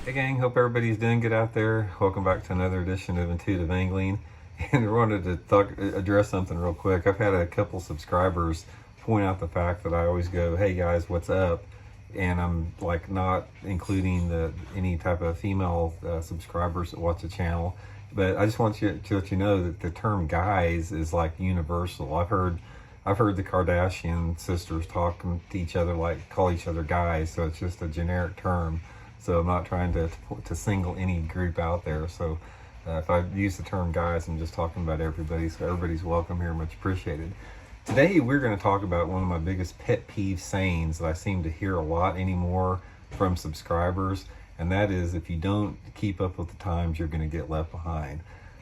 Hey gang, hope everybody's doing good out there. Welcome back to another edition of Intuitive Angling. And I wanted to address something real quick. I've had a couple subscribers point out the fact that I always go, "Hey guys, what's up?" And I'm like not including any type of female subscribers that watch the channel. But I just want to let you know that the term "guys" is like universal. I've heard the Kardashian sisters talking to each other like call each other guys, so it's just a generic term. So I'm not trying to single any group out there. So if I use the term guys, I'm just talking about everybody. So everybody's welcome here, much appreciated. Today we're going to talk about one of my biggest pet peeve sayings that I seem to hear a lot anymore from subscribers, and that is, if you don't keep up with the times, you're going to get left behind.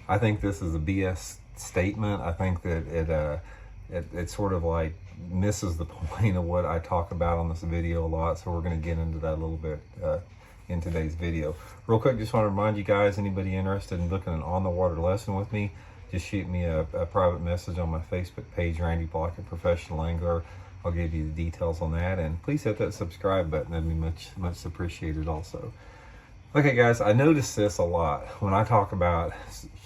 I think this is a BS statement. I think that it sort of like misses the point of what I talk about on this video a lot. So we're going to get into that a little bit in today's video. Real quick, just want to remind you guys, anybody interested in booking an on-the-water lesson with me, just shoot me a private message on my Facebook page, Randy Blockett Professional Angler. I'll give you the details on that, and please hit that subscribe button. That'd be much appreciated also. Okay guys, I notice this a lot when I talk about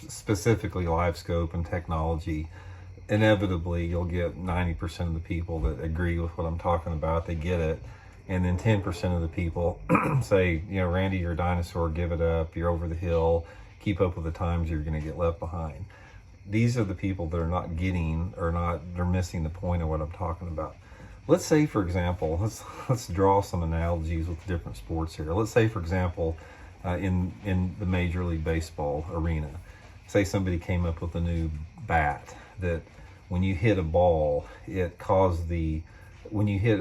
specifically live scope and technology. Inevitably you'll get 90% of the people that agree with what I'm talking about. They get it. And then 10% of the people say, you know, "Randy, you're a dinosaur, give it up, you're over the hill, keep up with the times, you're going to get left behind." These are the people that are not getting, they're missing the point of what I'm talking about. Let's say, for example, let's draw some analogies with different sports here. Let's say, for example, in the Major League Baseball arena, say somebody came up with a new bat that when you hit a ball, it caused when you had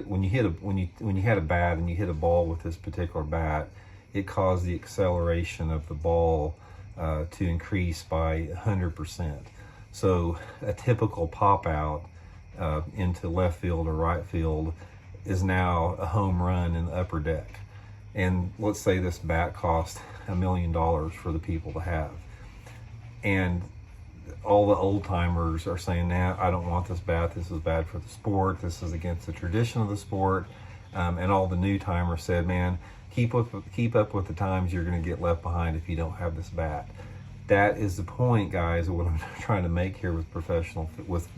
a bat and you hit a ball with this particular bat, it caused the acceleration of the ball to increase by 100%. So a typical pop out into left field or right field is now a home run in the upper deck. And let's say this bat cost $1 million for the people to have. And all the old timers are saying, "Nah, I don't want this bat. This is bad for the sport. This is against the tradition of the sport." And all the new timers said, "Man, keep up with the times. You're going to get left behind if you don't have this bat." That is the point, guys, of what I'm trying to make here with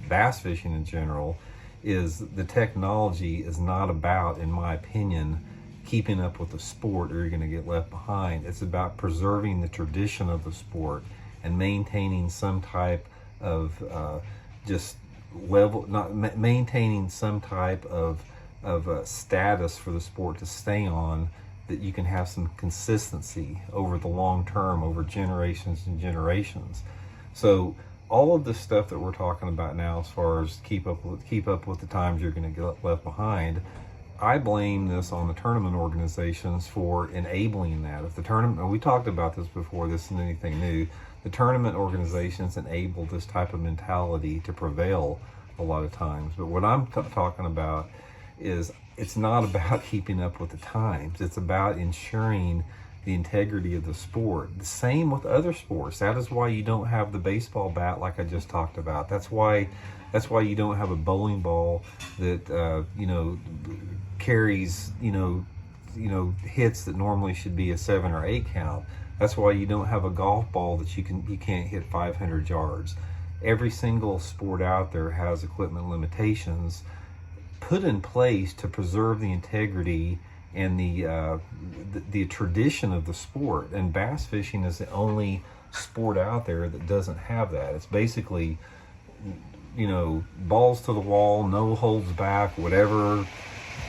bass fishing in general, is the technology is not about, in my opinion, keeping up with the sport or you're going to get left behind. It's about preserving the tradition of the sport and maintaining some type of maintaining some type of status for the sport to stay on, that you can have some consistency over the long term, over generations and generations. So all of the stuff that we're talking about now, as far as keep up with the times, you're going to get left behind, I blame this on the tournament organizations for enabling that. If the tournament, and we talked about this before, this isn't anything new, the tournament organizations enable this type of mentality to prevail a lot of times. But what I'm talking about is, it's not about keeping up with the times. It's about ensuring the integrity of the sport. The same with other sports. That is why you don't have the baseball bat like I just talked about. That's why you don't have a bowling ball that carries hits that normally should be a 7 or 8 count. That's why you don't have a golf ball that you can't hit 500 yards. Every single sport out there has equipment limitations put in place to preserve the integrity and the tradition of the sport. And bass fishing is the only sport out there that doesn't have that. It's basically, balls to the wall, no holds back, whatever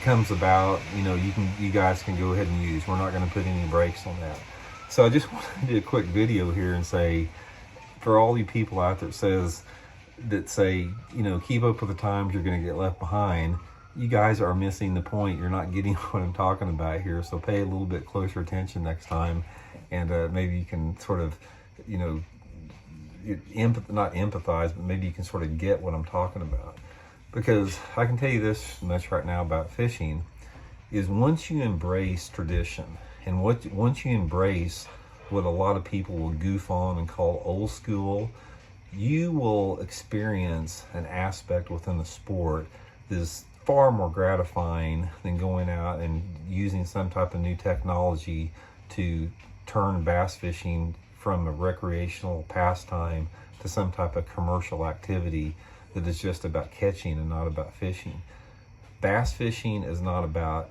comes about, you guys can go ahead and use. We're not going to put any brakes on that. So I just want to do a quick video here and say, for all you people out there that say, keep up with the times, you're going to get left behind, you guys are missing the point. You're not getting what I'm talking about here. So pay a little bit closer attention next time, and maybe you can sort of, not empathize, but maybe you can sort of get what I'm talking about. Because I can tell you this much right now about fishing, is once you embrace tradition, and once you embrace what a lot of people will goof on and call old school, you will experience an aspect within the sport that is far more gratifying than going out and using some type of new technology to turn bass fishing from a recreational pastime to some type of commercial activity that is just about catching and not about fishing. Bass fishing is not about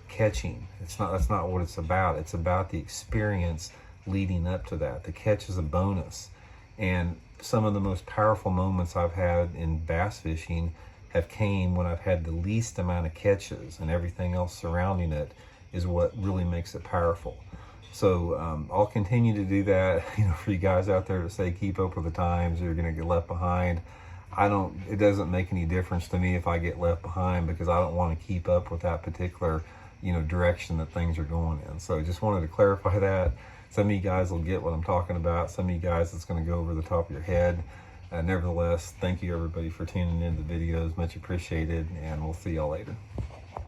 catching. That's not what it's about. It's about the experience leading up to that. The catch is a bonus. And some of the most powerful moments I've had in bass fishing have came when I've had the least amount of catches, and everything else surrounding it is what really makes it powerful. So I'll continue to do that. For you guys out there to say keep up with the times, you're going to get left behind. It doesn't make any difference to me if I get left behind, because I don't want to keep up with that particular, direction that things are going in. So just wanted to clarify that. Some of you guys will get what I'm talking about. Some of you guys, it's going to go over the top of your head. Nevertheless, thank you everybody for tuning in the videos. Much appreciated, and we'll see y'all later.